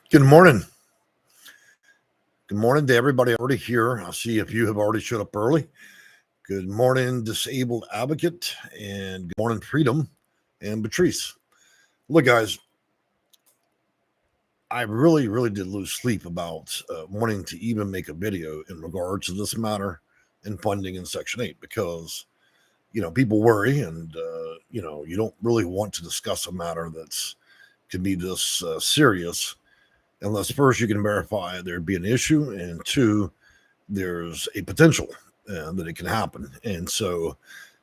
Good morning. Good morning to everybody already here. I'll see if you have already showed up early. Good morning, Disabled Advocate, and good morning, Freedom and Patrice. Look, guys, I really did lose sleep about wanting to even make a video in regards to this matter and funding in Section 8 because, people worry and, you don't really want to discuss a matter that's can be this serious unless first you can verify there'd be an issue, and two, there's a potential that it can happen. And so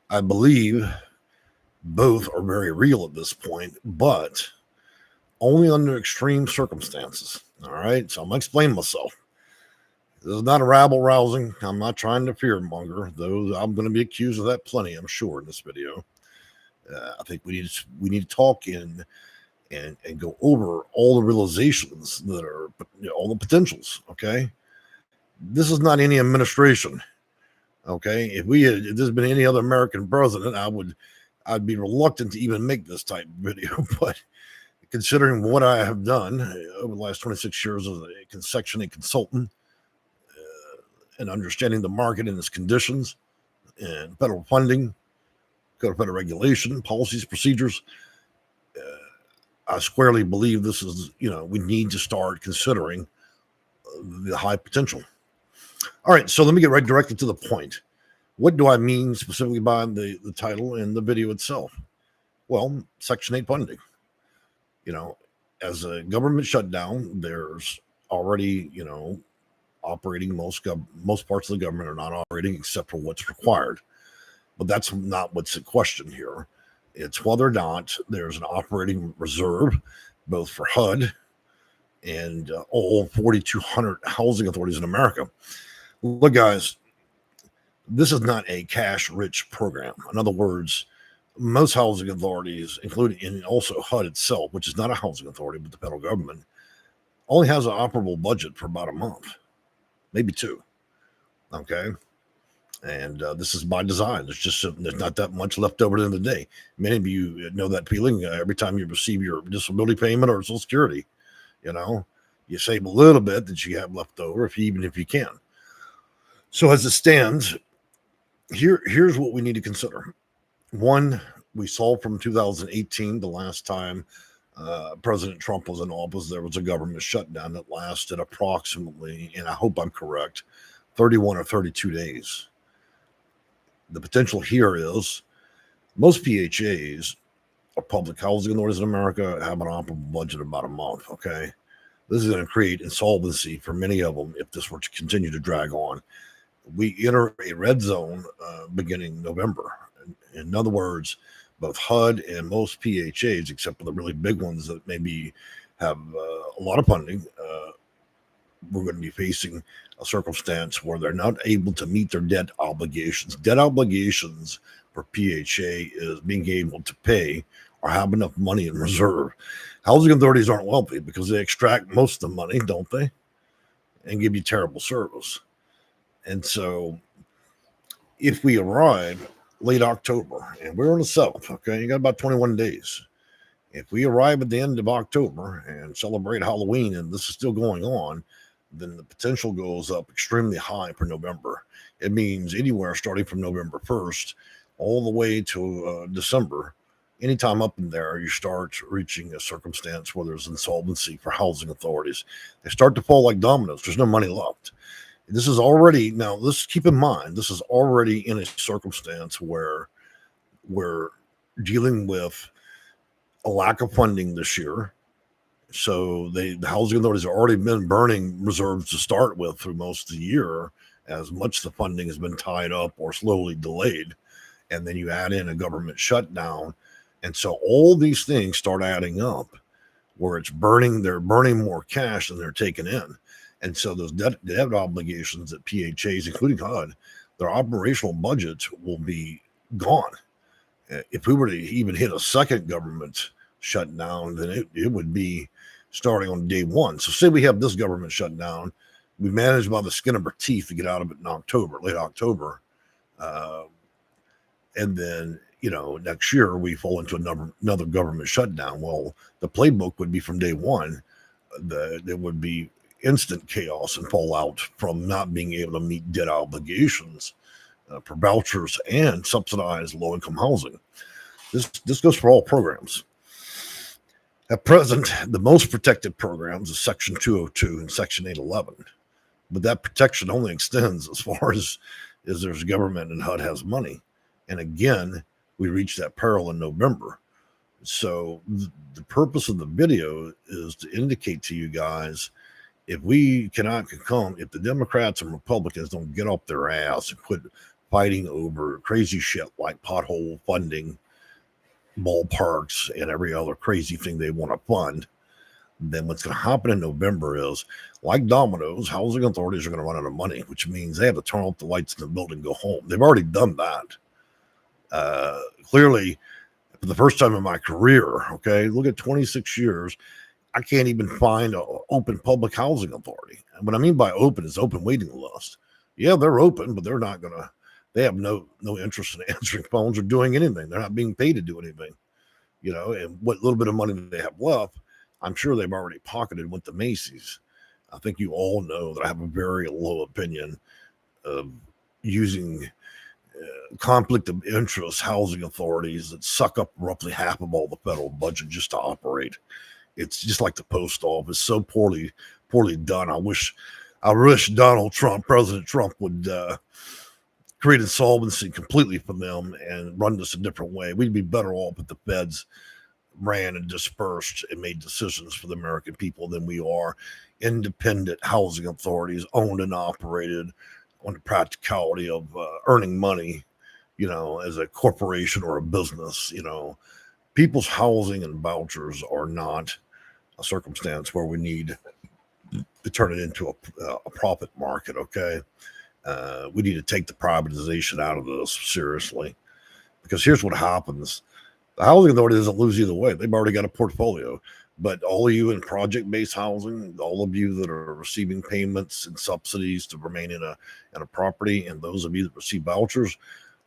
I believe both are very real at this point, but only under extreme circumstances. All right. So I'm going to explain myself. This is not a rabble rousing. I'm not trying to fear monger, though I'm going to be accused of that plenty, I'm sure, in this video. I think we need to talk in and go over all the realizations that are, all the potentials. Okay. This is not any administration. Okay. If there's been any other American president, I'd be reluctant to even make this type of video, but considering what I have done over the last 26 years as a Section 8 consultant and understanding the market and its conditions and federal funding, code of federal regulation, policies, procedures, I squarely believe this is, we need to start considering the high potential. All right, so let me get right directly to the point. What do I mean specifically by the title and the video itself? Well, Section 8 funding. As a government shutdown, there's already, operating most parts of the government are not operating except for what's required. But that's not what's at question here. It's whether or not there's an operating reserve, both for HUD and all 4,200 housing authorities in America. Look, guys, this is not a cash-rich program. In other words, most housing authorities, including and also HUD itself, which is not a housing authority, but the federal government, only has an operable budget for about a month, maybe two. Okay. And this is by design. There's not that much left over at the end of the day. Many of you know that feeling every time you receive your disability payment or Social Security. You save a little bit that you have left over, even if you can. So as it stands, here's what we need to consider. One, we saw from 2018, the last time President Trump was in office, there was a government shutdown that lasted approximately, and I hope I'm correct, 31 or 32 days. The potential here is most PHAs, or public housing authorities in America, have an operable budget of about a month. Okay. This is going to create insolvency for many of them if this were to continue to drag on. We enter a red zone beginning November. In other words, both HUD and most PHAs, except for the really big ones that maybe have a lot of funding, we're going to be facing a circumstance where they're not able to meet their debt obligations. Debt obligations for PHA is being able to pay or have enough money in reserve. Housing authorities aren't wealthy because they extract most of the money, don't they? And give you terrible service. And so if we arrive late October, and we're on the 7th, okay, you got about 21 days. If we arrive at the end of October and celebrate Halloween and this is still going on, then the potential goes up extremely high for November. It means anywhere starting from November 1st all the way to December, anytime up in there, you start reaching a circumstance where there's insolvency for housing authorities. They start to fall like dominoes. There's no money left. This is already, now let's keep in mind, this is already in a circumstance where we're dealing with a lack of funding this year. So the housing authorities have already been burning reserves to start with through most of the year, as much the funding has been tied up or slowly delayed. And then you add in a government shutdown. And so all these things start adding up where they're burning more cash than they're taking in. And so those debt obligations that PHAs, including HUD, their operational budgets will be gone. If we were to even hit a second government shutdown, then it would be starting on day one. So say we have this government shutdown, we managed by the skin of our teeth to get out of it in October, late October. And then, next year we fall into another government shutdown. Well, the playbook would be from day one. there would be instant chaos and fallout from not being able to meet debt obligations for vouchers and subsidized low-income housing. This goes for all programs. At present, the most protected programs is Section 202 and Section 811, but that protection only extends as far as there's government and HUD has money. And again, we reached that peril in November. So the purpose of the video is to indicate to you guys, if we cannot come, if the Democrats and Republicans don't get up their ass and quit fighting over crazy shit like pothole funding, ballparks, and every other crazy thing they want to fund, then what's going to happen in November is, like dominoes, housing authorities are going to run out of money, which means they have to turn off the lights in the building and go home. They've already done that. Clearly, for the first time in my career, okay, look at 26 years, I can't even find an open public housing authority. And what I mean by open is open waiting list. Yeah, they're open, but they're not going to, they have no interest in answering phones or doing anything. They're not being paid to do anything, and what little bit of money that they have left, I'm sure they've already pocketed with the Macy's. I think you all know that I have a very low opinion of using conflict of interest housing authorities that suck up roughly half of all the federal budget just to operate. It's just like the post office, so poorly done. I wish Donald Trump, President Trump, would create insolvency completely for them and run this a different way. We'd be better off if the feds ran and dispersed and made decisions for the American people than we are independent housing authorities owned and operated on the practicality of earning money, as a corporation or a business. People's housing and vouchers are not a circumstance where we need to turn it into a profit market. Okay. We need to take the privatization out of this seriously, because here's what happens. The housing authority doesn't lose either way. They've already got a portfolio. But all of you in project-based housing, all of you that are receiving payments and subsidies to remain in a property, and those of you that receive vouchers,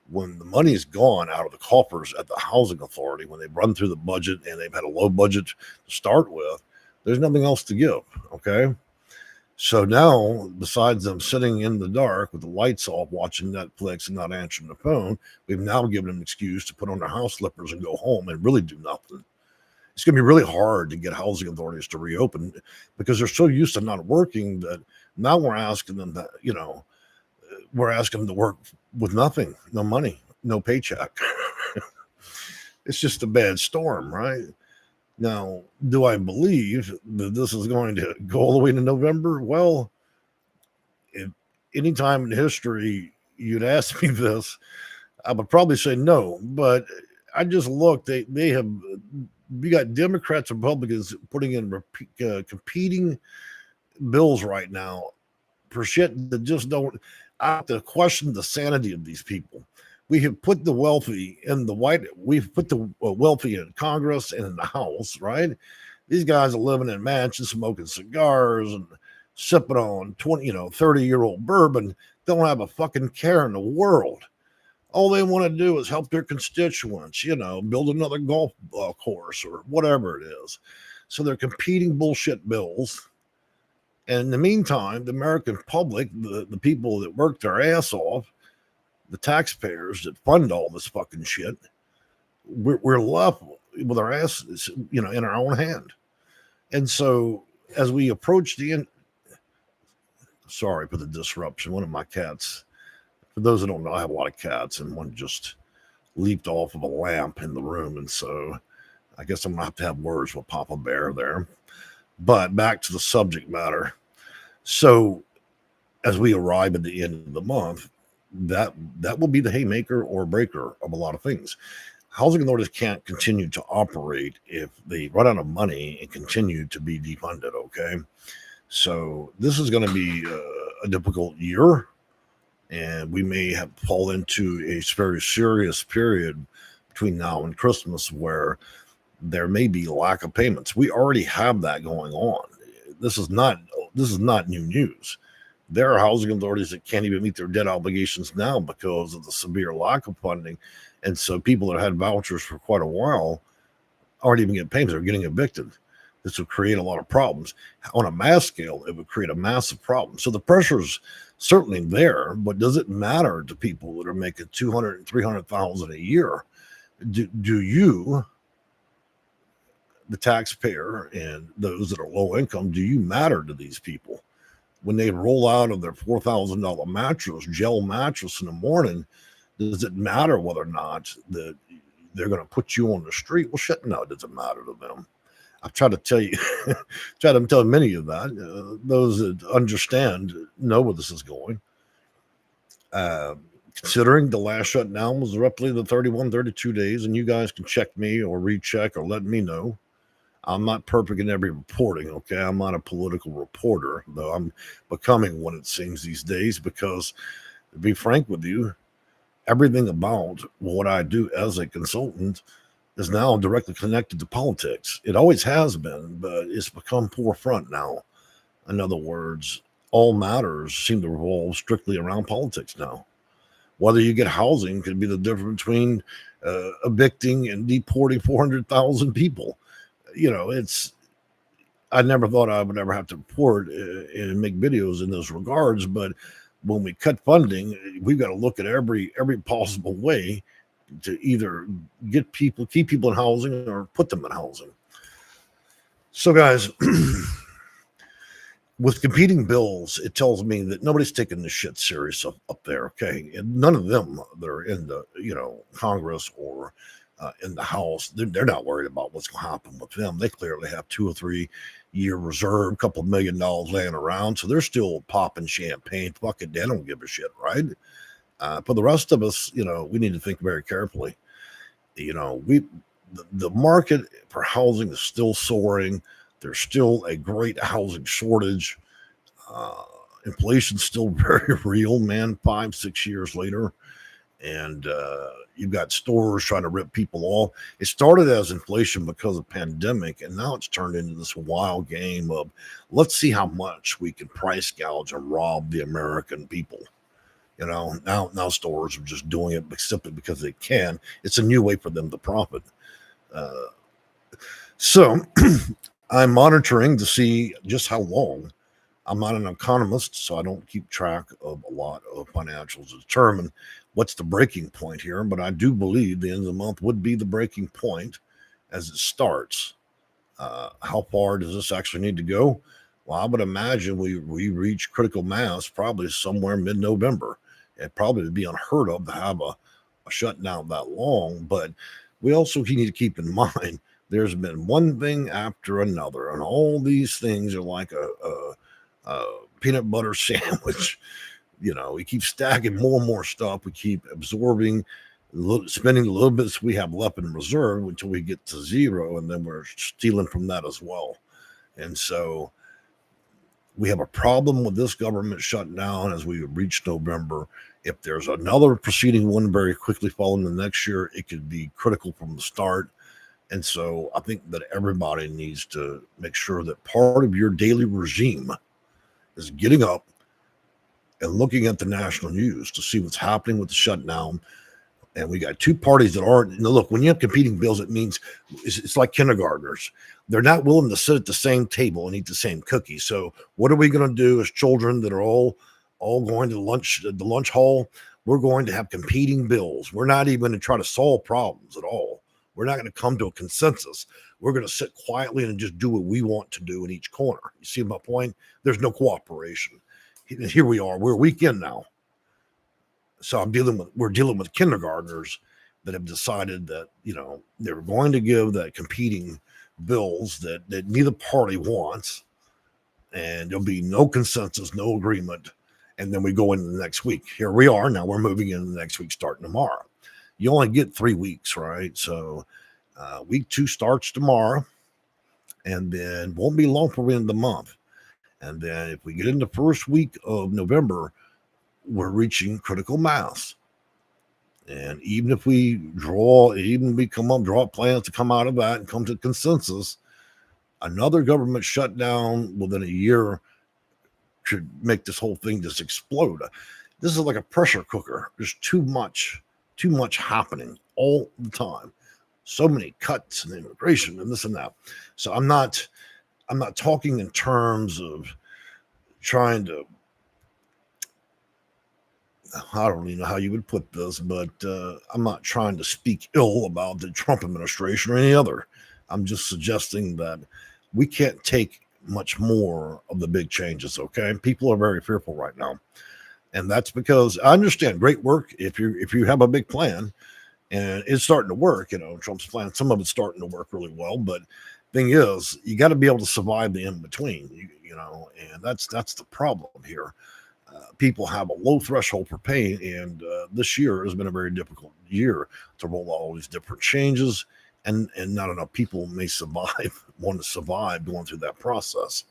when the money is gone out of the coffers at the housing authority, when they've run through the budget and they've had a low budget to start with, there's nothing else to give. Okay. So now, besides them sitting in the dark with the lights off, watching Netflix and not answering the phone, we've now given them an excuse to put on their house slippers and go home and really do nothing. It's going to be really hard to get housing authorities to reopen because they're so used to not working that now we're asking them that, we're asking them to work with nothing, no money, no paycheck. It's just a bad storm, right? Now, do I believe that this is going to go all the way to November? Well, if any time in history you'd ask me this, I would probably say no. But I just looked; we got Democrats and Republicans putting in competing bills right now for shit that just don't. I have to question the sanity of these people. We have put the wealthy in the we've put the wealthy in Congress and in the House, right? These guys are living in mansions, smoking cigars and sipping on 30-year-old bourbon, don't have a fucking care in the world. All they want to do is help their constituents, build another golf course or whatever it is. So they're competing bullshit bills. And in the meantime, the American public, the people that work their ass off, the taxpayers that fund all this fucking shit, we're left with our asses, in our own hand. And so as we approach the end, sorry for the disruption. One of my cats, for those that don't know, I have a lot of cats, and one just leaped off of a lamp in the room. And so I guess I'm going to have words with Papa Bear there. But back to the subject matter. So as we arrive at the end of the month, that will be the haymaker or breaker of a lot of things. Housing authorities can't continue to operate if they run out of money and continue to be defunded. Okay. So this is going to be a difficult year, and we may have fall into a very serious period between now and Christmas where there may be lack of payments. We already have that going on. This is not new news. There are housing authorities that can't even meet their debt obligations now because of the severe lack of funding. And so people that had vouchers for quite a while aren't even getting payments. They're getting evicted. This would create a lot of problems. On a mass scale, it would create a massive problem. So the pressure's certainly there, but does it matter to people that are making 200 and 300,000 a year? Do you, the taxpayer, and those that are low income, do you matter to these people? When they roll out of their $4,000 mattress, gel mattress in the morning, does it matter whether or not that they're going to put you on the street? Well, shit, no, it doesn't matter to them. I've tried to tell you, try to tell many of that. Those that understand know where this is going. Considering the last shutdown was roughly the 31, 32 days, and you guys can check me or recheck or let me know. I'm not perfect in every reporting, okay? I'm not a political reporter, though I'm becoming one, it seems, these days, because to be frank with you, everything about what I do as a consultant is now directly connected to politics. It always has been, but it's become forefront now. In other words, all matters seem to revolve strictly around politics now. Whether you get housing could be the difference between evicting and deporting 400,000 people. You know, I never thought I would ever have to report and make videos in those regards, but when we cut funding, we've got to look at every possible way to either keep people in housing or put them in housing. So guys, with competing bills, it tells me that nobody's taking this shit serious up there. Okay. And none of them that are in the, Congress or in the House, they're not worried about what's going to happen with them. They clearly have 2 or 3 year reserve, a couple $1 million laying around. So they're still popping champagne. Fuck it. They don't give a shit. Right. For the rest of us, we need to think very carefully. The market for housing is still soaring. There's still a great housing shortage. Inflation's still very real, man, 5-6 years later. And you've got stores trying to rip people off. It started as inflation because of pandemic, and now it's turned into this wild game of let's see how much we can price gouge and rob the American people. Now stores are just doing it simply because they can. It's a new way for them to profit. So I'm monitoring to see just how long. I'm not an economist, so I don't keep track of a lot of financials to determine what's the breaking point here. But I do believe the end of the month would be the breaking point as it starts. How far does this actually need to go? Well, I would imagine we reach critical mass probably somewhere mid-November. It probably would be unheard of to have a shutdown that long, but we also need to keep in mind there's been one thing after another, and all these things are like a peanut butter sandwich. We keep stacking more and more stuff. We keep absorbing, spending the little bits we have left in reserve until we get to zero, and then we're stealing from that as well. And so we have a problem with this government shutdown as we reach November. If there's another preceding one very quickly following the next year, it could be critical from the start. And so I think that everybody needs to make sure that part of your daily regime is getting up and looking at the national news to see what's happening with the shutdown. And we got two parties that aren't. Look, when you have competing bills, it means it's like kindergartners. They're not willing to sit at the same table and eat the same cookies. So what are we going to do as children that are all going to the lunch hall? We're going to have competing bills. We're not even going to try to solve problems at all. We're not going to come to a consensus. We're going to sit quietly and just do what we want to do in each corner. You see my point? There's no cooperation. Here we are. We're a weekend now. So we're dealing with kindergartners that have decided that, they're going to give that competing bills that neither party wants. And there'll be no consensus, no agreement. And then we go into the next week. Here we are. Now we're moving into the next week starting tomorrow. You only get 3 weeks, right? So week 2 starts tomorrow. And then won't be long for the end of the month. And then if we get in the first week of November, we're reaching critical mass. And even if we draw up plans to come out of that and come to consensus, another government shutdown within a year could make this whole thing just explode. This is like a pressure cooker. There's too much happening all the time. So many cuts and immigration and this and that. So I'm not I'm not talking in terms of trying to, I don't even know how you would put this, but I'm not trying to speak ill about the Trump administration or any other. I'm just suggesting that we can't take much more of the big changes, okay? People are very fearful right now. And that's because I understand great work if you have a big plan and it's starting to work, Trump's plan, some of it's starting to work really well, but thing is, you got to be able to survive the in between, and that's the problem here. People have a low threshold for pain, and this year has been a very difficult year to roll out all these different changes, and not enough people may want to survive going through that process.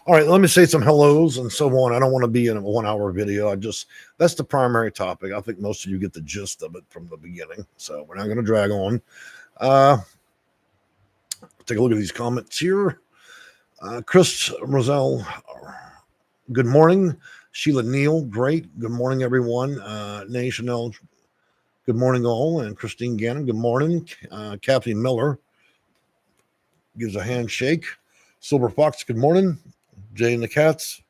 All right, let me say some hellos and so on. I don't want to be in a 1 hour video. That's the primary topic. I think most of you get the gist of it from the beginning, so we're not going to drag on. Take a look at these comments here. Chris Roselle, good morning. Sheila Neal, great. Good morning, everyone. Chanel, good morning, all. And Christine Gannon, good morning. Kathy Miller gives a handshake. Silver Fox, good morning. Jay and the Cats.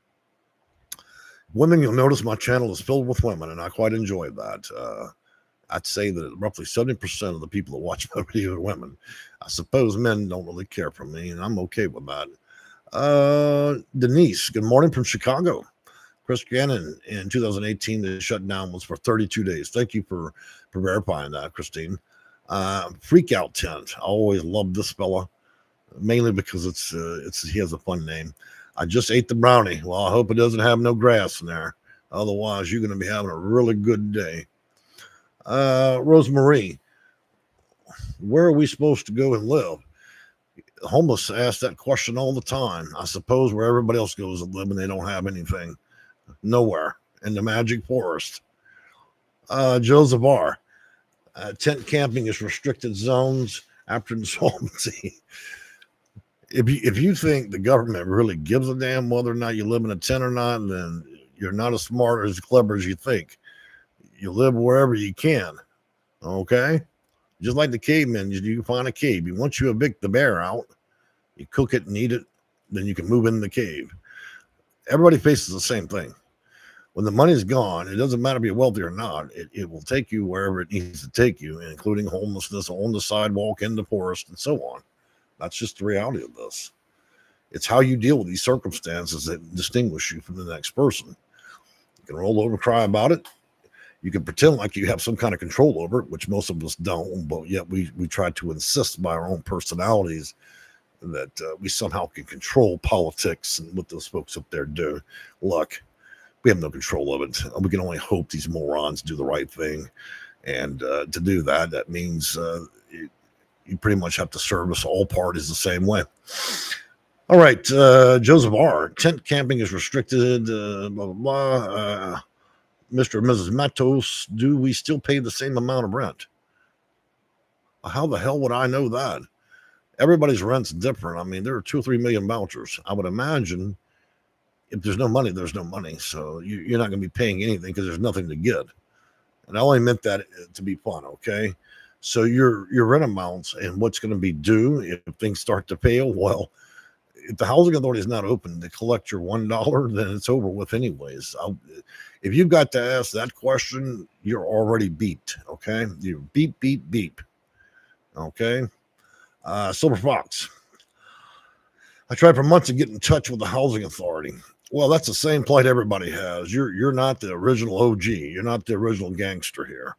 Women, you'll notice my channel is filled with women, and I quite enjoy that. I'd say that roughly 70% of the people that watch my video are women. I suppose men don't really care for me, and I'm okay with that. Denise, good morning from Chicago. Chris Gannon, in 2018, the shutdown was for 32 days. Thank you for verifying that, Christine. Freak Out Tent. I always loved this fella, mainly because he has a fun name. I just ate the brownie. Well, I hope it doesn't have no grass in there. Otherwise, you're going to be having a really good day. Rosemarie, where are we supposed to go and live? Homeless ask that question all the time. I suppose where everybody else goes and live and they don't have anything. Nowhere. In the magic forest. Joe Zavar, tent camping is restricted zones after insolvency. If you think the government really gives a damn whether or not you live in a tent or not, then you're not as smart or as clever as you think. You live wherever you can, okay? Just like the cavemen, you can find a cave. Once you evict the bear out, you cook it and eat it, then you can move in the cave. Everybody faces the same thing. When the money's gone, it doesn't matter if you're wealthy or not. It will take you wherever it needs to take you, including homelessness on the sidewalk, in the forest, and so on. That's just the reality of this. It's how you deal with these circumstances that distinguish you from the next person. You can roll over, cry about it. You can pretend like you have some kind of control over it, which most of us don't, but yet we try to insist by our own personalities that we somehow can control politics and what those folks up there do. Look, we have no control of it. We can only hope these morons do the right thing. And to do that, that means you pretty much have to service all parties the same way. All right, Joseph R. Tent camping is restricted, blah, blah, blah. Mr. and Mrs. Matos, do we still pay the same amount of rent? How the hell would I know that? Everybody's rent's different. I mean, there are 2 or 3 million vouchers. I would imagine if there's no money, there's no money. So you're not going to be paying anything because there's nothing to get. And I only meant that to be fun, okay? So your rent amounts and what's going to be due if things start to fail, well, if the housing authority is not open to collect your $1, then it's over with anyways. If you've got to ask that question, you're already beeped, okay? You beep, beep, beep, okay? Silver Fox. I tried for months to get in touch with the housing authority. Well, that's the same plight everybody has. You're not the original OG. You're not the original gangster here.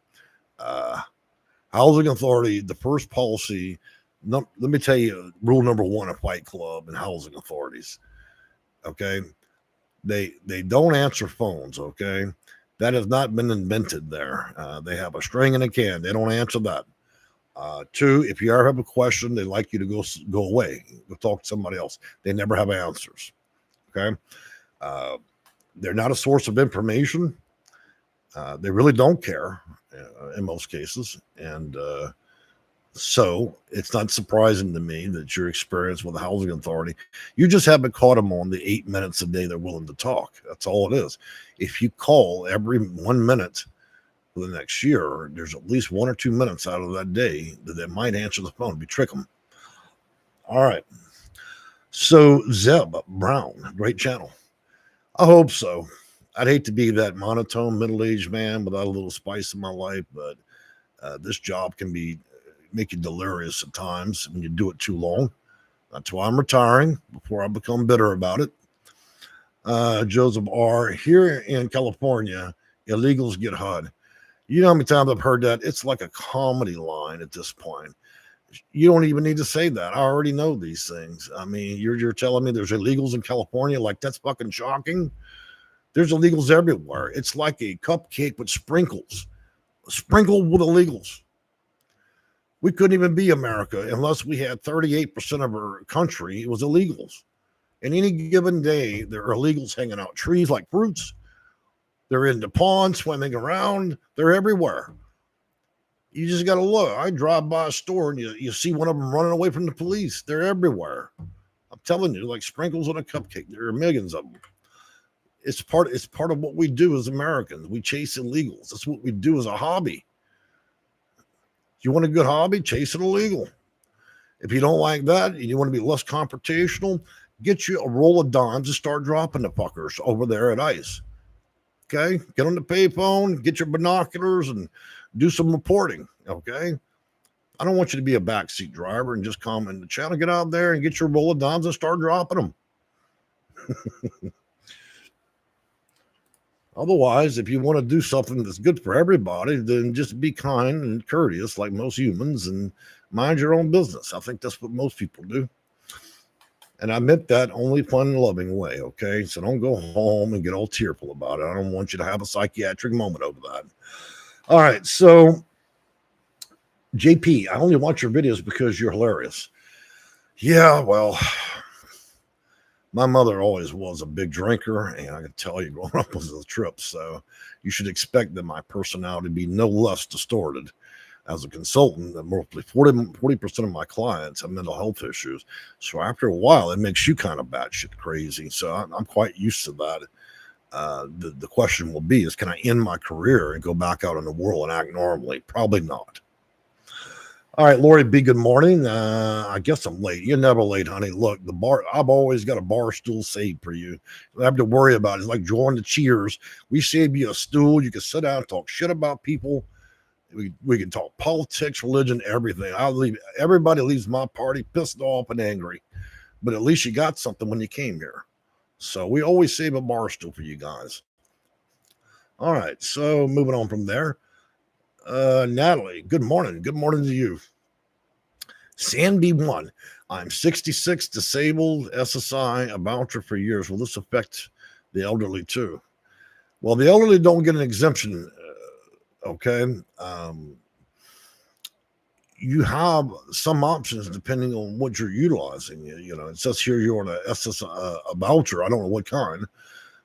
Housing authority, the first policy, let me tell you, rule number 1 of Fight Club and housing authorities. Okay. They don't answer phones. Okay. That has not been invented there. They have a string and a can. They don't answer that. 2, if you ever have a question, they like you to go away, go talk to somebody else. They never have answers. Okay. They're not a source of information. They really don't care in most cases. And so it's not surprising to me that your experience with the housing authority, you just haven't caught them on the 8 minutes a day they're willing to talk. That's all it is. If you call every 1 minute for the next year, there's at least 1 or 2 minutes out of that day that they might answer the phone. We trick them. All right. So Zeb Brown, great channel. I hope so. I'd hate to be that monotone middle-aged man without a little spice in my life, but this job can make you delirious at times when you do it too long. That's why I'm retiring before I become bitter about it. Joseph R. Here in California, illegals get HUD. You know how many times I've heard that? It's like a comedy line at this point. You don't even need to say that. I already know these things. I mean, you're telling me there's illegals in California? Like, that's fucking shocking. There's illegals everywhere. It's like a cupcake with sprinkles, sprinkled with illegals. We couldn't even be America unless we had 38% of our country. It was illegals. And any given day, there are illegals hanging out trees like fruits. They're in the pond, swimming around. They're everywhere. You just got to look. I drive by a store and you see one of them running away from the police. They're everywhere. I'm telling you, like sprinkles on a cupcake. There are millions of them. It's part of what we do as Americans. We chase illegals. That's what we do as a hobby. You want a good hobby? Chase an illegal. If you don't like that and you want to be less confrontational, get you a roll of dimes and start dropping the fuckers over there at ICE. Okay? Get on the payphone, get your binoculars, and do some reporting. Okay? I don't want you to be a backseat driver and just come in the channel. Get out there and get your roll of dimes and start dropping them. Otherwise, if you want to do something that's good for everybody, then just be kind and courteous like most humans and mind your own business. I think that's what most people do. And I meant that only fun and loving way, okay? So don't go home and get all tearful about it. I don't want you to have a psychiatric moment over that. All right, so JP, I only watch your videos because you're hilarious. Yeah, well, my mother always was a big drinker, and I can tell you growing up was a trip. So you should expect that my personality to be no less distorted. As a consultant, roughly 40% of my clients have mental health issues. So after a while, it makes you kind of batshit crazy. So I'm quite used to that. The question will be is, can I end my career and go back out in the world and act normally? Probably not. All right, Lori B, good morning. I guess I'm late. You're never late, honey. Look, the bar, I've always got a bar stool saved for you. You don't have to worry about it. It's like joining the Cheers. We save you a stool. You can sit down and talk shit about people. We can talk politics, religion, everything. Everybody leaves my party pissed off and angry. But at least you got something when you came here. So we always save a bar stool for you guys. All right, so moving on from there. Natalie, good morning. Good morning to you. Sandy 1. I'm 66, disabled, SSI, a voucher for years. Will this affect the elderly too? Well, the elderly don't get an exemption. Okay. You have some options depending on what you're utilizing. You know, it says here you're on a voucher. I don't know what kind.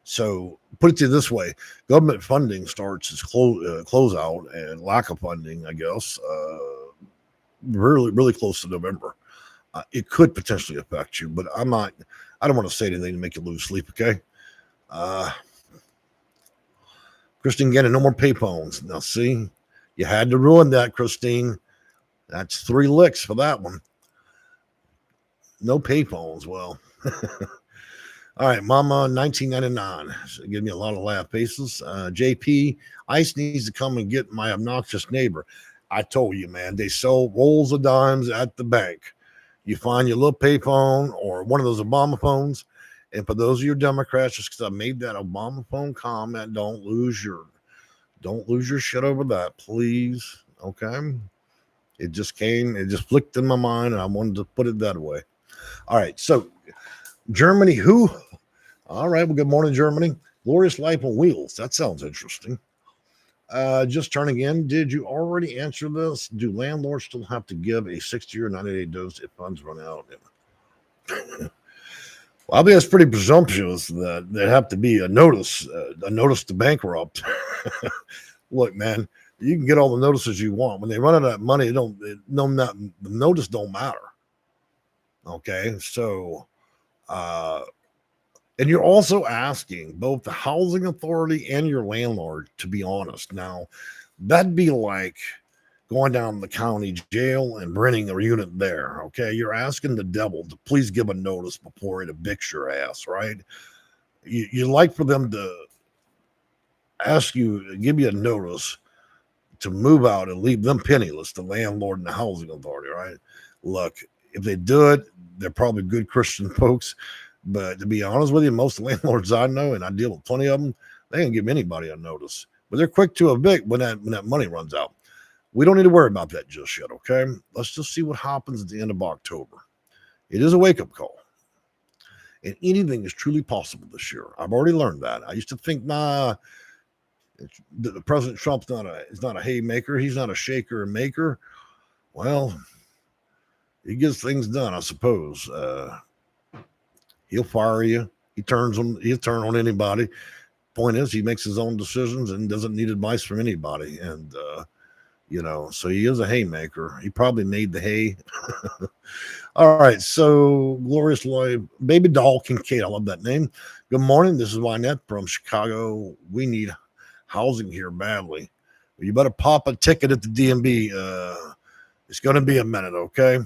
So put it to you this way: government funding starts as closeout, and lack of funding, I guess, really close to November. It could potentially affect you, but I don't want to say anything to make you lose sleep. Okay. Christine Gannon, no more payphones. Now, see, you had to ruin that, Christine. That's 3 licks for that one. No payphones. Well, all right, Mama, 1999. So give me a lot of laugh faces. JP, ICE needs to come and get my obnoxious neighbor. I told you, man, they sell rolls of dimes at the bank. You find your little payphone or one of those Obama phones. And for those of you Democrats, just because I made that Obama phone comment, don't lose your shit over that, please. Okay. It just flicked in my mind, and I wanted to put it that way. All right. So Germany, who? All right. Well, good morning, Germany. Glorious Life on Wheels. That sounds interesting. Just turning in. Did you already answer this? Do landlords still have to give a 60 or 90-day dose if funds run out? Well, I think that's pretty presumptuous that there have to be a notice to bankrupt. Look, man, you can get all the notices you want. When they run out of that money, the notice don't matter. Okay, so, and you're also asking both the housing authority and your landlord to be honest. Now, that'd be like going down to the county jail and renting a unit there. Okay, you're asking the devil to please give a notice before it evicts your ass, right? You like for them to give you a notice to move out and leave them penniless, the landlord and the housing authority, right? Look, if they do it, they're probably good Christian folks. But to be honest with you, most landlords I know, and I deal with plenty of them, they ain't give anybody a notice. But they're quick to evict when that money runs out. We don't need to worry about that just yet, okay? Let's just see what happens at the end of October. It is a wake-up call. And anything is truly possible this year. I've already learned that. I used to think, the President Trump's is not a haymaker. He's not a shaker and maker. Well, he gets things done, I suppose. He'll fire you. He'll turn on anybody. Point is, he makes his own decisions and doesn't need advice from anybody. And so he is a haymaker. He probably made the hay. All right, so Glorious Life, Baby Doll Kincaid. I love that name. Good morning. This is Wynette from Chicago. We need housing here badly. You better pop a ticket at the DMV. It's going to be a minute, okay?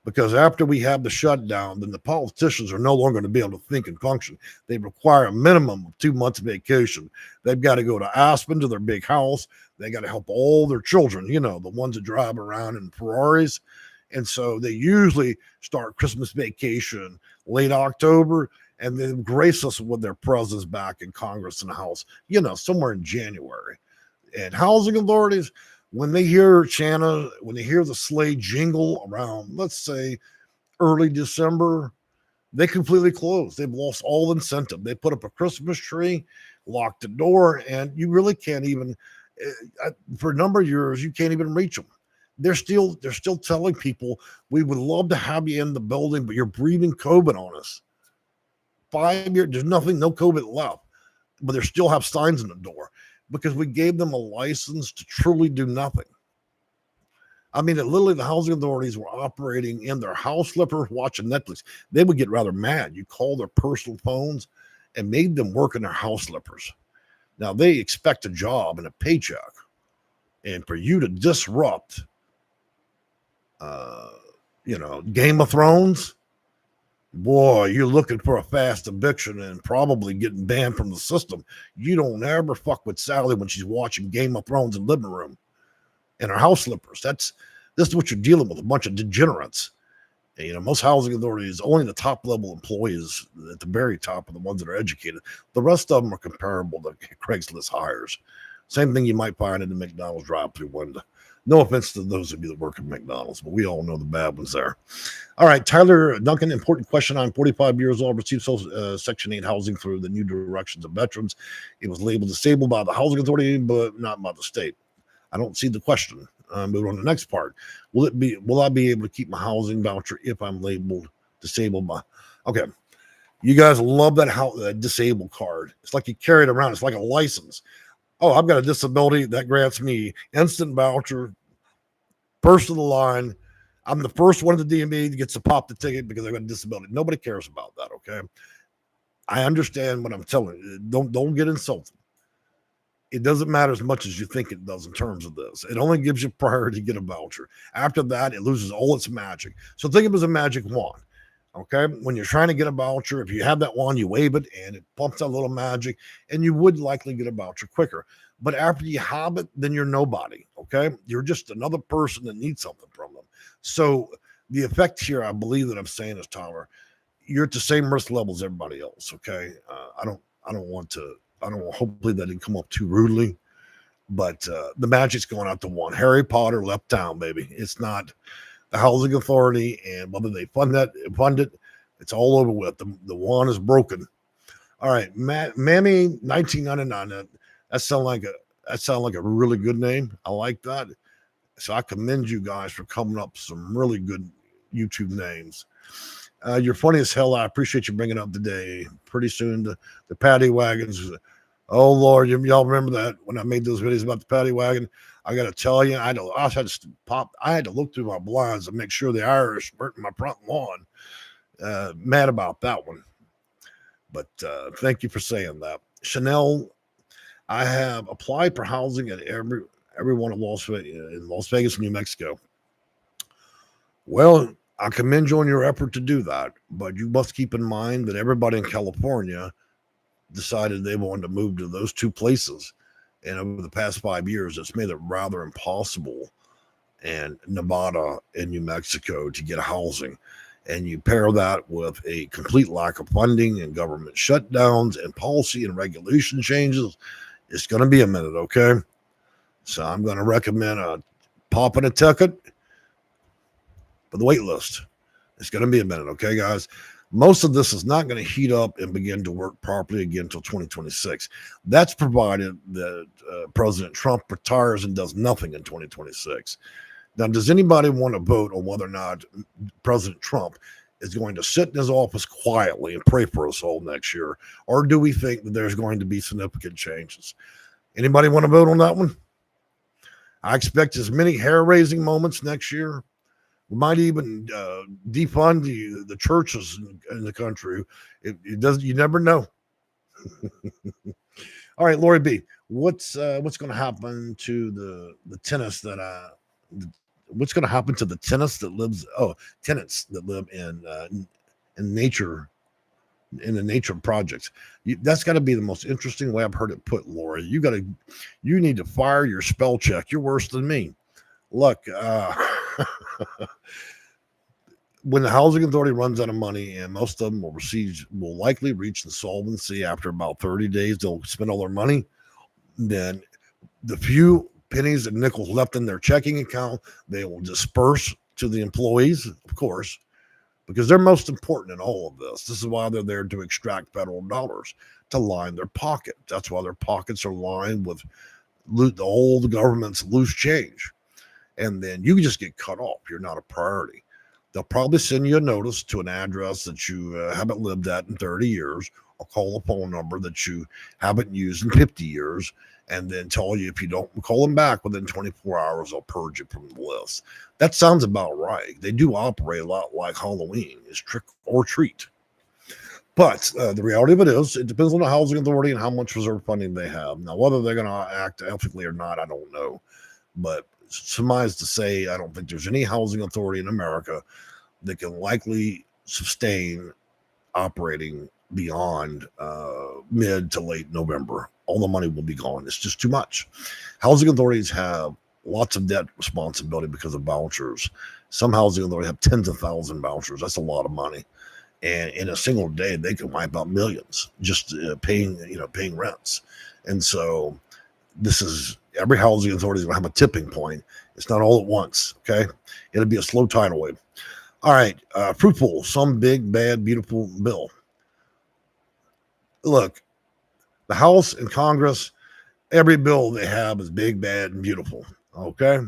Because after we have the shutdown, then the politicians are no longer going to be able to think and function. They require a minimum of 2 months vacation. They've got to go to Aspen to their big house. They got to help all their children, the ones that drive around in Ferraris. And so they usually start Christmas vacation late October and then grace us with their presence back in Congress and the House, somewhere in January. And housing authorities, when they hear the sleigh jingle around, let's say, early December, they completely close. They've lost all incentive. They put up a Christmas tree, lock the door, and you really can't even, for a number of years, you can't even reach them. They're still telling people, we would love to have you in the building, but you're breathing COVID on us. 5 years, there's no COVID left, but they still have signs in the door because we gave them a license to truly do nothing. I mean, literally the housing authorities were operating in their house slippers, watching Netflix. They would get rather mad. You call their personal phones and made them work in their house slippers. Now they expect a job and a paycheck. And for you to disrupt, Game of Thrones, boy, you're looking for a fast eviction and probably getting banned from the system. You don't ever fuck with Sally when she's watching Game of Thrones in the living room in her house slippers. This is what you're dealing with, a bunch of degenerates. And, most housing authorities, only the top level employees at the very top are the ones that are educated. The rest of them are comparable to Craigslist hires. Same thing you might find in the McDonald's drive-thru window. No offense to those of you that work at McDonald's, but we all know the bad ones there. All right, Tyler Duncan, important question. I'm 45 years old, received Section 8 housing through the new directions of veterans. It was labeled disabled by the housing authority, but not by the state. I don't see the question. Moving on to the next part. Will I be able to keep my housing voucher if I'm labeled disabled by? Okay. You guys love that disabled card. It's like you carry it around. It's like a license. Oh, I've got a disability that grants me instant voucher, first of the line. I'm the first one at the DMV that gets to pop the ticket because I've got a disability. Nobody cares about that, okay? I understand what I'm telling you. Don't get insulted. It doesn't matter as much as you think it does in terms of this. It only gives you priority to get a voucher. After that, it loses all its magic. So think of it as a magic wand. Okay, when you're trying to get a voucher, if you have that wand, you wave it and it pumps out a little magic, and you would likely get a voucher quicker. But after you have it, then you're nobody. Okay, you're just another person that needs something from them. So the effect here, I believe that I'm saying is, Tyler, you're at the same risk level as everybody else. Okay, hopefully that didn't come up too rudely, but the magic's going out to one. Harry Potter left town, baby. It's not the housing authority, and whether they fund it, it's all over with. The one is broken. All right, Mammy 1999. That sound like a really good name. I like that. So I commend you guys for coming up with some really good YouTube names. You're funny as hell. I appreciate you bringing it up today. Pretty soon the paddy wagons. Oh Lord, y'all remember that when I made those videos about the paddy wagon? I got to tell you, I had to look through my blinds and make sure the Irish weren't in my front lawn. Mad about that one. But thank you for saying that. Chanel, I have applied for housing at everyone in Las Vegas, New Mexico. Well, I commend you on your effort to do that, but you must keep in mind that everybody in California decided they wanted to move to those two places. And over the past 5 years, it's made it rather impossible in Nevada and New Mexico to get housing. And you pair that with a complete lack of funding and government shutdowns and policy and regulation changes, it's going to be a minute, okay? So I'm going to recommend popping a ticket for the wait list. It's going to be a minute, okay, guys? Most of this is not going to heat up and begin to work properly again until 2026. That's provided that President Trump retires and does nothing in 2026. Now, does anybody want to vote on whether or not President Trump is going to sit in his office quietly and pray for us all next year? Or do we think that there's going to be significant changes? Anybody want to vote on that one? I expect as many hair-raising moments next year. We might even defund the churches in the country. It doesn't. You never know. All right, Lori B. What's going to happen to the tenants that what's going to happen to the tenants that live in nature, in the nature of projects? That's got to be the most interesting way I've heard it put, Lori. You need to fire your spell check. You're worse than me. Look, when the housing authority runs out of money, and most of them will likely reach insolvency after about 30 days, they'll spend all their money. Then the few pennies and nickels left in their checking account, they will disperse to the employees, of course, because they're most important in all of this. This is why they're there to extract federal dollars, to line their pocket. That's why their pockets are lined with all the government's loose change. And then you just get cut off. You're not a priority. They'll probably send you a notice to an address that you haven't lived at in 30 years, or call a phone number that you haven't used in 50 years, and then tell you if you don't call them back within 24 hours, they'll purge you from the list. That sounds about right. They do operate a lot like Halloween. It's trick or treat. But the reality of it is, it depends on the housing authority and how much reserve funding they have. Now, whether they're going to act ethically or not, I don't know. But surmise to say, I don't think there's any housing authority in America that can likely sustain operating beyond mid to late November. All the money will be gone. It's just too much. Housing authorities have lots of debt responsibility because of vouchers. Some housing authorities have tens of thousands of vouchers. That's a lot of money. And in a single day, they can wipe out millions just paying rents. And so this is, every housing authority is going to have a tipping point. It's not all at once, okay? It'll be a slow tidal wave. All right, fruitful, some big, bad, beautiful bill. Look, the House and Congress, every bill they have is big, bad, and beautiful, okay?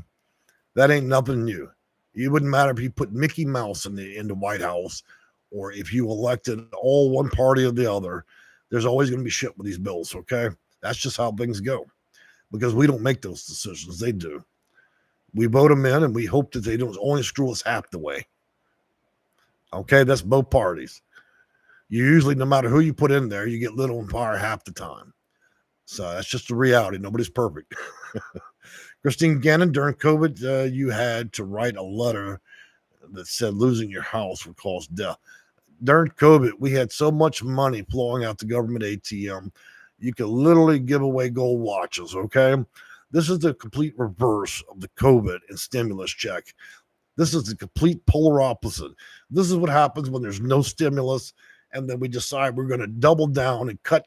That ain't nothing new. It wouldn't matter if you put Mickey Mouse in the White House, or if you elected all one party or the other. There's always going to be shit with these bills, okay? That's just how things go. Because we don't make those decisions. They do. We vote them in, and we hope that they don't only screw us half the way. Okay, that's both parties. You usually, no matter who you put in there, you get little and power half the time. So that's just the reality. Nobody's perfect. Christine Gannon, during COVID, you had to write a letter that said losing your house would cause death. During COVID, we had so much money flowing out the government ATM, you could literally give away gold watches, okay? This is the complete reverse of the COVID and stimulus check. This is the complete polar opposite. This is what happens when there's no stimulus, and then we decide we're going to double down and cut,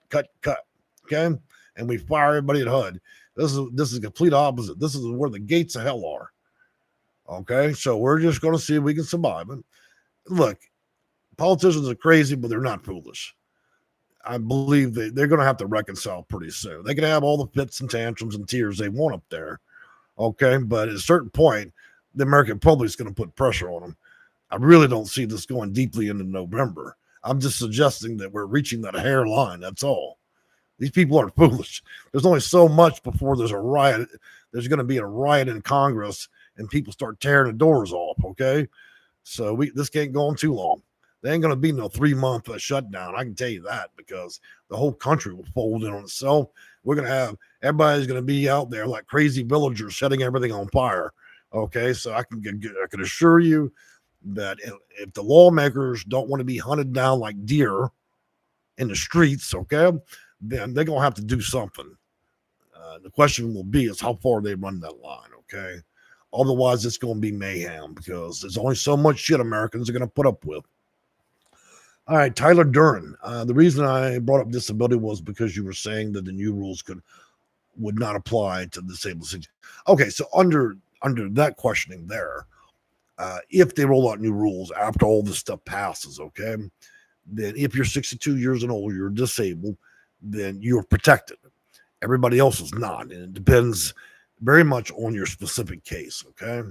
okay? And we fire everybody at HUD. This is the complete opposite. This is where the gates of hell are, okay? So we're just going to see if we can survive it. Look, politicians are crazy, but they're not foolish. I believe they're going to have to reconcile pretty soon. They can have all the fits and tantrums and tears they want up there, okay? But at a certain point, the American public is going to put pressure on them. I really don't see this going deeply into November. I'm just suggesting that we're reaching that hairline. That's all. These people aren't foolish. There's only so much before there's a riot. There's going to be a riot in Congress and people start tearing the doors off, okay? So this can't go on too long. There ain't going to be no 3-month shutdown. I can tell you that, because the whole country will fold in on itself. We're going to have, everybody's going to be out there like crazy villagers setting everything on fire. Okay, so I can assure you that if the lawmakers don't want to be hunted down like deer in the streets, okay, then they're going to have to do something. The question will be is how far they run that line, okay? Otherwise, it's going to be mayhem, because there's only so much shit Americans are going to put up with. All right, Tyler Duran. The reason I brought up disability was because you were saying that the new rules would not apply to disabled citizens. Okay, so under that questioning there, if they roll out new rules after all this stuff passes, okay, then if you're 62 years and older, you're disabled, then you're protected. Everybody else is not, and it depends very much on your specific case, okay?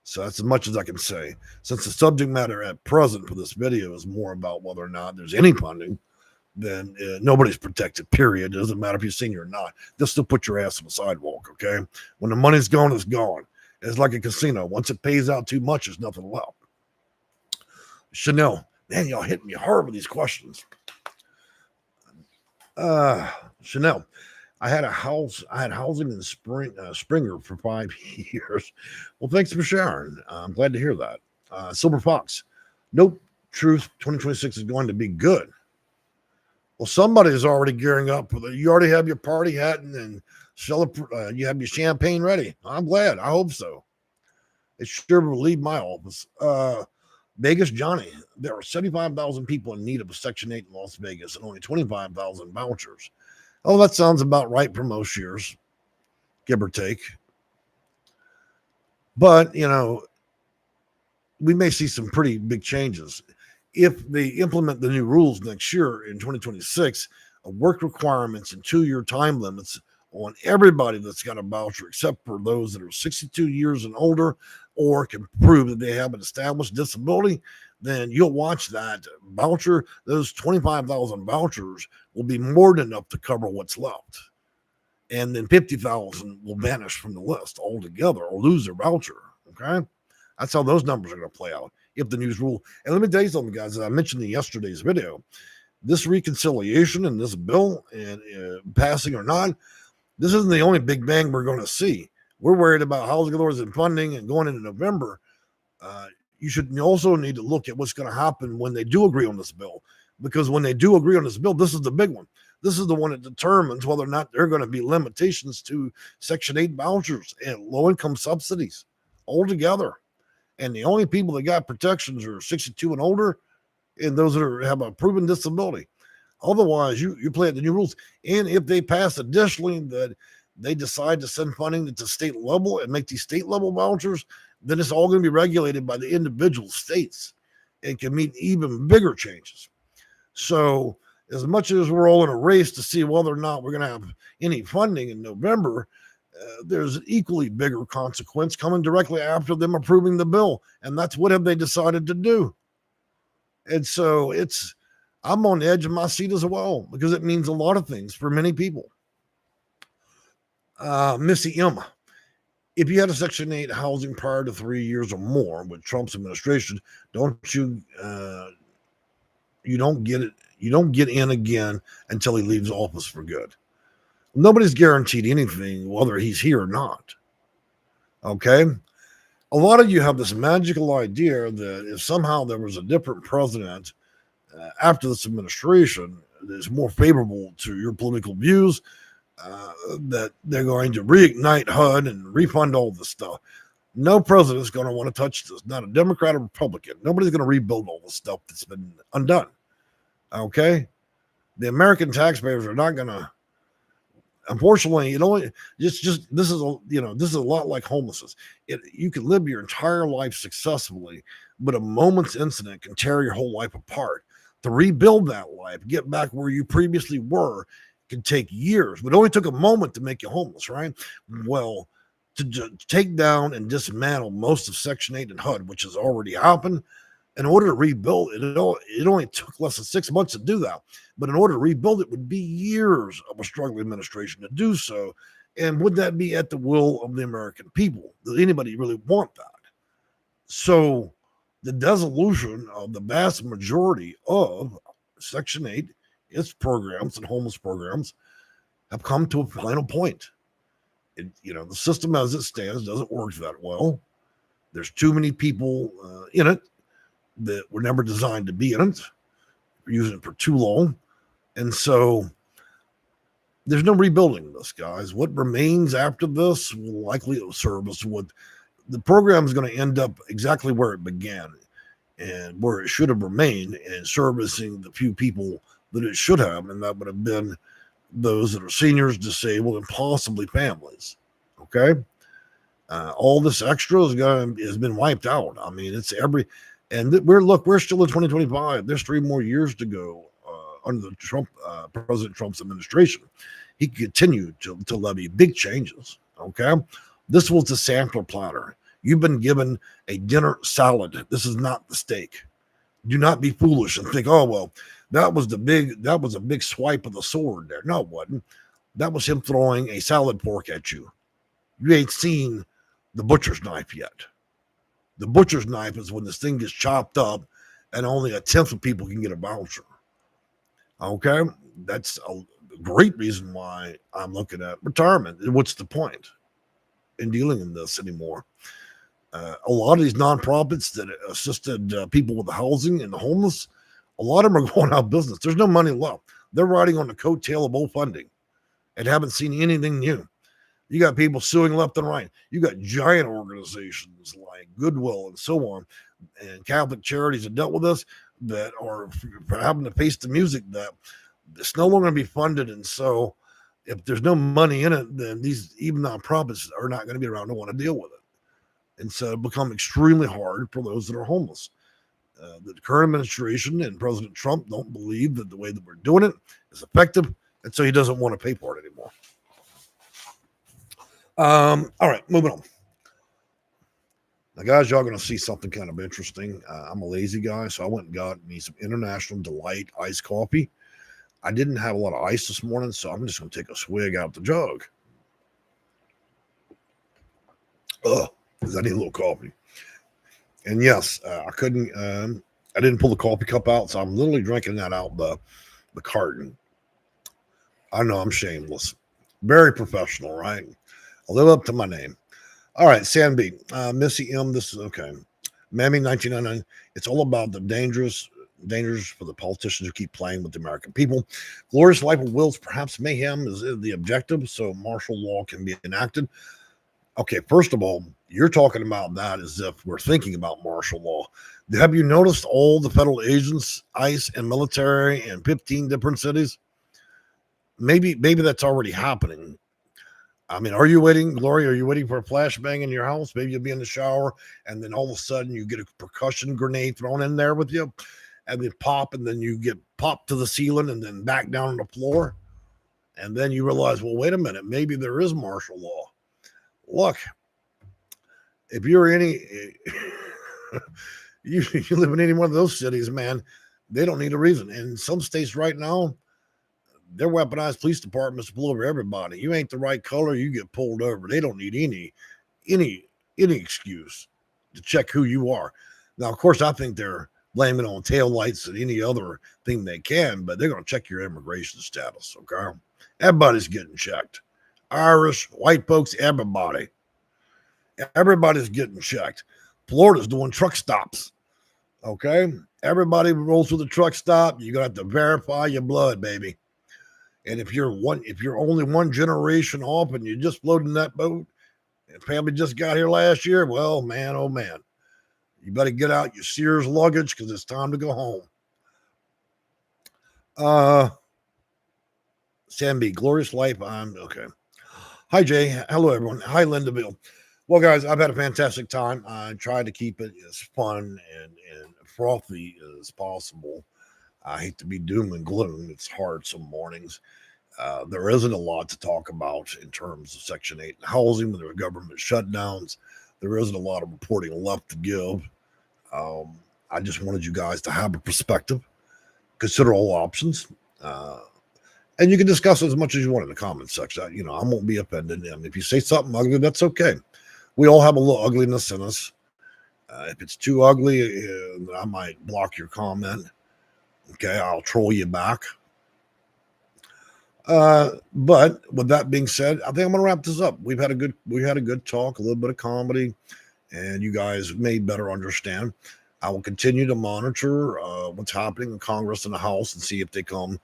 So that's as much as I can say. Since the subject matter at present for this video is more about whether or not there's any funding, then nobody's protected, period. It doesn't matter if you're senior or not. Just to put your ass on the sidewalk, okay? When the money's gone, it's gone. It's like a casino. Once it pays out too much, there's nothing left. Chanel, man, y'all hitting me hard with these questions. Chanel, I had housing in Springer for 5 years. Well, thanks for sharing. I'm glad to hear that. Silver Fox, nope. Truth 2026 is going to be good. Well, somebody's already gearing up. You already have your party hat and you have your champagne ready. I'm glad. I hope so. It sure will leave my office. Vegas Johnny, there are 75,000 people in need of a Section 8 in Las Vegas and only 25,000 vouchers. Oh, that sounds about right for most years, give or take. But, we may see some pretty big changes. If they implement the new rules next year in 2026, work requirements and 2-year time limits on everybody that's got a voucher, except for those that are 62 years and older or can prove that they have an established disability, then you'll watch that voucher. Those 25,000 vouchers will be more than enough to cover what's left. And then 50,000 will vanish from the list altogether or lose their voucher. Okay. That's how those numbers are going to play out if the news rule. And let me tell you something, guys, as I mentioned in yesterday's video, this reconciliation and this bill and passing or not, this isn't the only big bang we're going to see. We're worried about housing authorities and funding and going into November. You should also need to look at what's going to happen when they do agree on this bill, because when they do agree on this bill, this is the big one. This is the one that determines whether or not there are going to be limitations to Section 8 vouchers and low-income subsidies altogether. And the only people that got protections are 62 and older and those that have a proven disability. Otherwise, you play at the new rules. And if they pass additionally that they decide to send funding at the state level and make these state level vouchers, then it's all going to be regulated by the individual states and can mean even bigger changes. So as much as we're all in a race to see whether or not we're going to have any funding in November, there's an equally bigger consequence coming directly after them approving the bill. And that's what have they decided to do. And so I'm on the edge of my seat as well, because it means a lot of things for many people. Missy M, if you had a Section 8 housing prior to 3 years or more with Trump's administration, you don't get it. You don't get in again until he leaves office for good. Nobody's guaranteed anything, whether he's here or not. Okay. A lot of you have this magical idea that if somehow there was a different president after this administration that is more favorable to your political views, that they're going to reignite HUD and refund all this stuff. No president's going to want to touch this, not a Democrat or Republican. Nobody's going to rebuild all the stuff that's been undone. Okay? The American taxpayers are not going to, unfortunately, this is a lot like homelessness. You can live your entire life successfully, but a moment's incident can tear your whole life apart. To rebuild that life, get back where you previously were, can take years, but it only took a moment to make you homeless, right? Well, to take down and dismantle most of Section 8 and HUD, which has already happened, in order to rebuild it, it only took less than 6 months to do that. But in order to rebuild it would be years of a struggling administration to do so. And would that be at the will of the American people? Does anybody really want that? So the dissolution of the vast majority of Section 8, its programs and homeless programs, have come to a final point. The system as it stands doesn't work that well. There's too many people in it that were never designed to be in it. We're using it for too long. And so there's no rebuilding this, guys. What remains after this will likely serve us with the program is going to end up exactly where it began and where it should have remained, and servicing the few people that it should have. And that would have been those that are seniors, disabled, and possibly families. Okay. All this extra has been wiped out. I mean, it's we're still in 2025. There's 3 more years to go under the President Trump's administration. He continued to levy big changes. Okay. This was the sampler platter. You've been given a dinner salad. This is not the steak. Do not be foolish and think, oh, well, that was a big swipe of the sword there. No, it wasn't. That was him throwing a salad fork at you. You ain't seen the butcher's knife yet. The butcher's knife is when this thing gets chopped up and only a tenth of people can get a voucher. Okay? That's a great reason why I'm looking at retirement. What's the point in dealing in this anymore? A lot of these nonprofits that assisted people with the housing and the homeless, a lot of them are going out of business. There's no money left. They're riding on the coattail of old funding and haven't seen anything new. You got people suing left and right. You got giant organizations like Goodwill and so on, and Catholic charities that dealt with this that are having to face the music that it's no longer going to be funded. And so if there's no money in it, then these even nonprofits are not going to be around to want to deal with it. And so it become extremely hard for those that are homeless. The current administration and President Trump don't believe that the way that we're doing it is effective, and so he doesn't want to pay for it anymore. All right, moving on. Now, guys, y'all going to see something kind of interesting. I'm a lazy guy, so I went and got me some International Delight iced coffee. I didn't have a lot of ice this morning, so I'm just going to take a swig out the jug. Because I need a little coffee. And yes, I didn't pull the coffee cup out, so I'm literally drinking that out the carton. I know I'm shameless. Very professional, right? I'll live up to my name. All right, Sam B. Missy M, this is okay. Mammy 1999. It's all about the dangers for the politicians who keep playing with the American people. Glorious life of wills, perhaps mayhem is the objective, so martial law can be enacted. Okay, first of all, you're talking about that as if we're thinking about martial law. Have you noticed all the federal agents, ICE and military in 15 different cities? Maybe that's already happening. I mean, are you waiting, Gloria? Are you waiting for a flashbang in your house? Maybe you'll be in the shower, and then all of a sudden you get a percussion grenade thrown in there with you, and then pop, and then you get popped to the ceiling and then back down on the floor. And then you realize, well, wait a minute, maybe there is martial law. Look, if you're you live in any one of those cities, man, they don't need a reason. And in some states right now, their weaponized police departments pull over everybody. You ain't the right color, you get pulled over. They don't need any excuse to check who you are. Now, of course, I think they're blaming on taillights and any other thing they can, but they're going to check your immigration status, okay? Everybody's getting checked. Irish, white folks, everybody. Everybody's getting checked. Florida's doing truck stops, okay? Everybody rolls through the truck stop. You're going to have to verify your blood, baby. And if you're only one generation off and you're just floating that boat and family just got here last year, well, man, oh, man. You better get out your Sears luggage because it's time to go home. Sam B, glorious life. I'm okay. Hi, Jay. Hello, everyone. Hi, Linda Bill. Well, guys, I've had a fantastic time. I tried to keep it as fun and frothy as possible. I hate to be doom and gloom. It's hard some mornings. There isn't a lot to talk about in terms of Section 8 housing when there are government shutdowns. There isn't a lot of reporting left to give. I just wanted you guys to have a perspective, consider all options, and you can discuss as much as you want in the comments section. I won't be offended. And if you say something ugly, that's okay. We all have a little ugliness in us. If it's too ugly, I might block your comment. Okay, I'll troll you back. But with that being said, I think I'm gonna wrap this up. We had a good talk, a little bit of comedy, and you guys may better understand. I will continue to monitor what's happening in Congress and the House and see if they come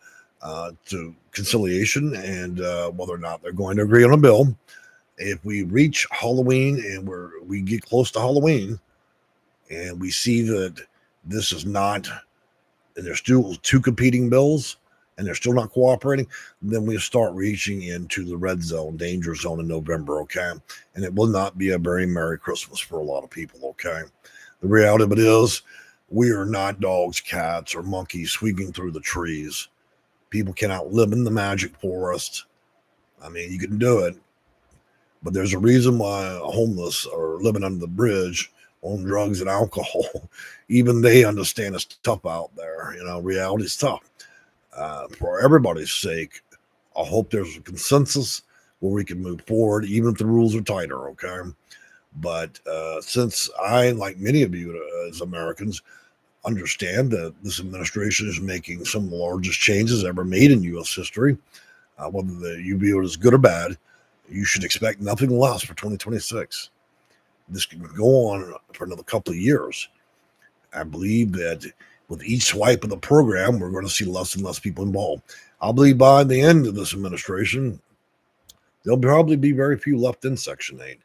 to conciliation and whether or not they're going to agree on a bill. If we reach Halloween and we get close to Halloween and we see that this is not, and there's still two competing bills and they're still not cooperating, then we start reaching into the red zone, danger zone in November, okay? And it will not be a very Merry Christmas for a lot of people, okay? The reality of it is we are not dogs, cats, or monkeys sweeping through the trees. People cannot live in the magic forest. I mean, you can do it, but there's a reason why homeless are living under the bridge on drugs and alcohol. Even they understand it's tough out there. Reality is tough. For everybody's sake, I hope there's a consensus where we can move forward, even if the rules are tighter, okay? But since I, like many of you as Americans, understand that this administration is making some of the largest changes ever made in U.S. history, whether you view it as good or bad, you should expect nothing less for 2026. This can go on for another couple of years. I believe that with each swipe of the program, we're going to see less and less people involved. I believe by the end of this administration, there'll probably be very few left in Section 8.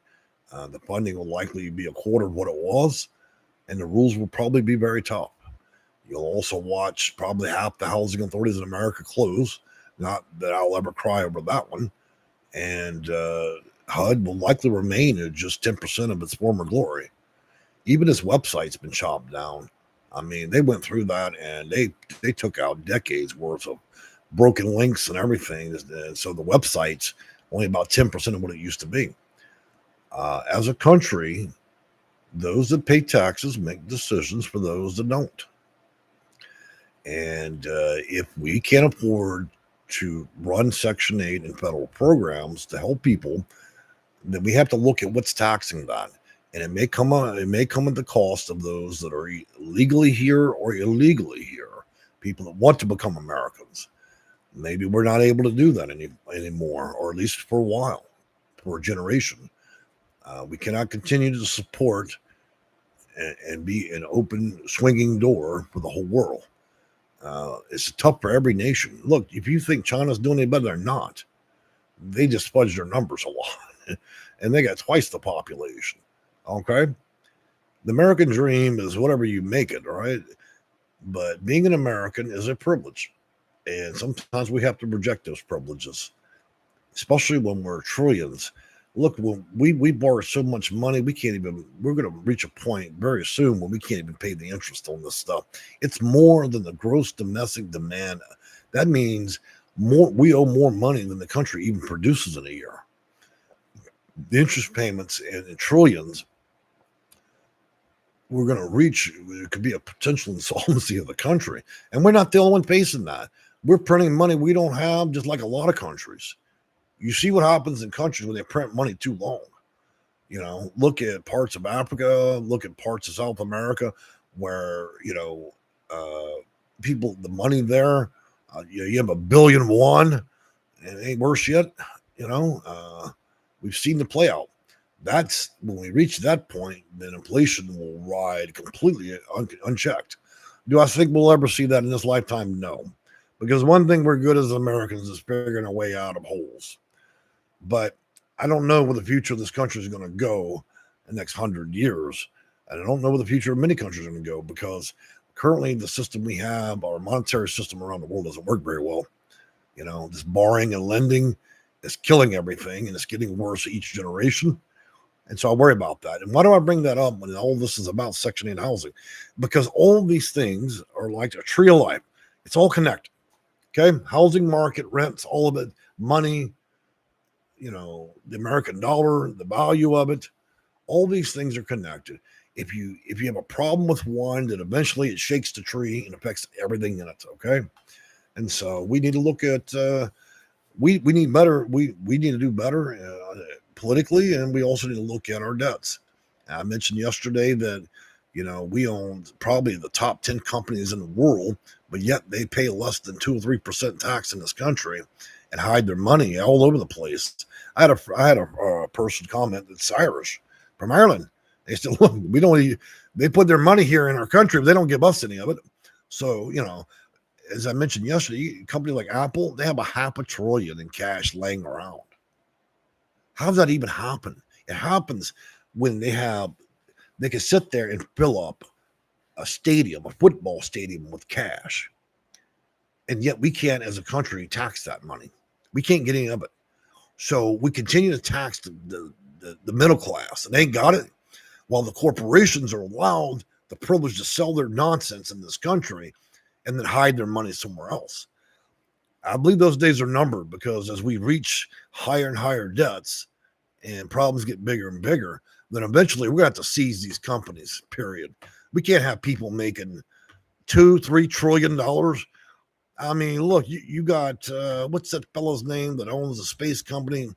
The funding will likely be a quarter of what it was, and the rules will probably be very tough. You'll also watch probably half the housing authorities in America close. Not that I'll ever cry over that one. And HUD will likely remain at just 10% of its former glory. Even its website's been chopped down. I mean, they went through that and they took out decades worth of broken links and everything. And so the website's only about 10% of what it used to be. As a country, those that pay taxes make decisions for those that don't. And if we can't afford to run Section 8 and federal programs to help people, then we have to look at what's taxing that. And it may come at the cost of those that are legally here or illegally here, people that want to become Americans. Maybe we're not able to do that anymore, or at least for a while, for a generation. We cannot continue to support and be an open swinging door for the whole world. It's tough for every nation. Look, if you think China's doing any better, they're not. They just fudged their numbers a lot, and they got twice the population. Okay, the American dream is whatever you make it, right? But being an American is a privilege, and sometimes we have to reject those privileges, especially when we're trillions. Look, when we borrow so much money, we're going to reach a point very soon when we can't even pay the interest on this stuff. It's more than the gross domestic demand. That means we owe more money than the country even produces in a year. The interest payments in trillions, we're going to reach, it could be a potential insolvency of the country. And we're not the only one facing that. We're printing money we don't have, just like a lot of countries. You see what happens in countries when they print money too long. Look at parts of Africa, look at parts of South America where, people, the money there, you have $1 billion and it ain't worse yet. We've seen the play out. That's when we reach that point, then inflation will ride completely unchecked. Do I think we'll ever see that in this lifetime? No. Because one thing we're good as Americans is figuring our way out of holes. But I don't know where the future of this country is going to go in the next 100 years. And I don't know where the future of many countries are going to go, because currently the system we have, our monetary system around the world, doesn't work very well. This borrowing and lending is killing everything, and it's getting worse each generation. And so I worry about that. And why do I bring that up when all this is about Section 8 housing? Because all these things are like a tree of life. It's all connected. Okay? Housing market, rents, all of it, money, the American dollar, the value of it, all these things are connected. If you have a problem with one, then eventually it shakes the tree and affects everything in it. Okay. And so we need to look at, we need better. We need to do better politically, and we also need to look at our debts. I mentioned yesterday that We own probably the top 10 companies in the world, but yet they pay less than 2 or 3% tax in this country and hide their money all over the place. I had a person comment that's Irish from Ireland. They said, look, we don't. They put their money here in our country, but they don't give us any of it. So, as I mentioned yesterday, a company like Apple, they have $500 billion in cash laying around. How does that even happen? It happens when they can sit there and fill up a football stadium with cash. And yet we can't, as a country, tax that money. We can't get any of it. So we continue to tax the middle class, and they ain't got it, while the corporations are allowed the privilege to sell their nonsense in this country and then hide their money somewhere else. I believe those days are numbered, because as we reach higher and higher debts and problems get bigger and bigger, then eventually we're going to have to seize these companies, period. We can't have people making $2-3 trillion. I mean, look, you got, what's that fellow's name that owns a space company?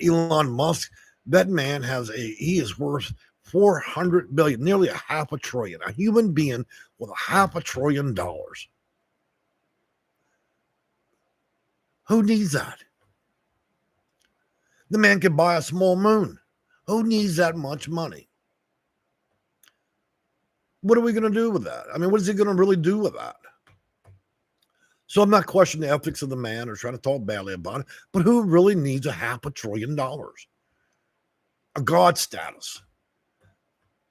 Elon Musk. That man he is worth $400 billion, nearly $500 billion, a human being with $500 billion. Who needs that? The man could buy a small moon. Who needs that much money? What are we going to do with that? I mean, what is he going to really do with that? So I'm not questioning the ethics of the man or trying to talk badly about it, but who really needs $500 billion? A god status.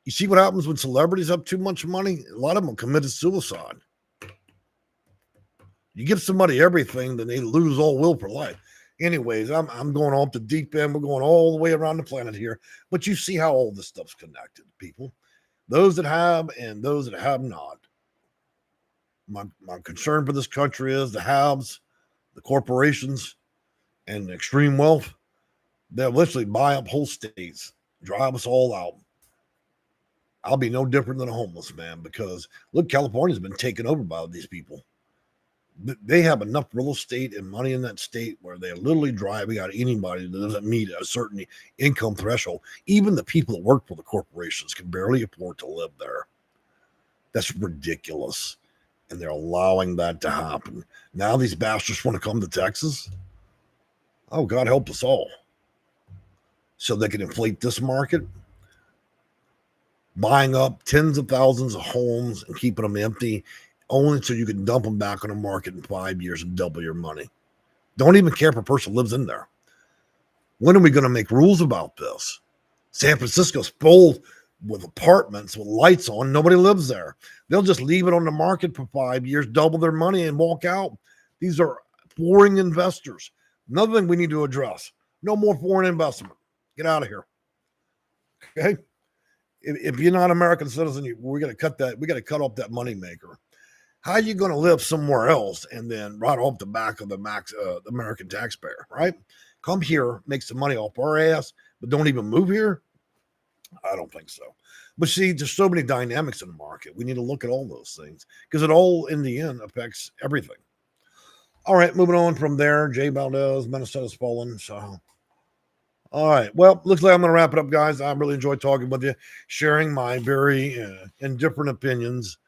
You see what happens when celebrities have too much money? A lot of them committed suicide. You give somebody everything, then they lose all will for life. Anyways, I'm going off the deep end. We're going all the way around the planet here. But you see how all this stuff's connected, people. Those that have and those that have not. My concern for this country is the haves, the corporations, and the extreme wealth. They'll literally buy up whole states, drive us all out. I'll be no different than a homeless man, because look, California's been taken over by these people. They have enough real estate and money in that state where they're literally driving out anybody that doesn't meet a certain income threshold. Even the people that work for the corporations can barely afford to live there. That's ridiculous. And they're allowing that to happen. Now these bastards want to come to Texas. Oh, God help us all. So they can inflate this market, buying up tens of thousands of homes and keeping them empty, only so you can dump them back on the market in 5 years and double your money. Don't even care if a person lives in there. When are we going to make rules about this? San Francisco's full with apartments with lights on. Nobody lives there. They'll just leave it on the market for 5 years, double their money, and walk out. These are foreign investors. Another thing we need to address. No more foreign investment. Get out of here. Okay? If you're not an American citizen, we're going to cut that. We got to cut off that money maker. How are you going to live somewhere else and then write off the back of the American taxpayer, right? Come here, make some money off our ass, but don't even move here? I don't think so. But see, there's so many dynamics in the market. We need to look at all those things, because it all, in the end, affects everything. All right, moving on from there. Jay Valdez, Minnesota's fallen. So, all right. Well, looks like I'm going to wrap it up, guys. I really enjoyed talking with you, sharing my very indifferent opinions,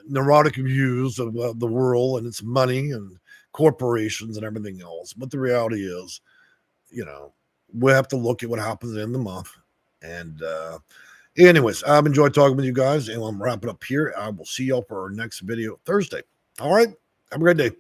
neurotic views of the world and its money and corporations and everything else. But the reality is, we have to look at what happens in the month. And anyways, I've enjoyed talking with you guys, and I'm wrapping up here. I will see y'all for our next video Thursday. All right. Have a great day.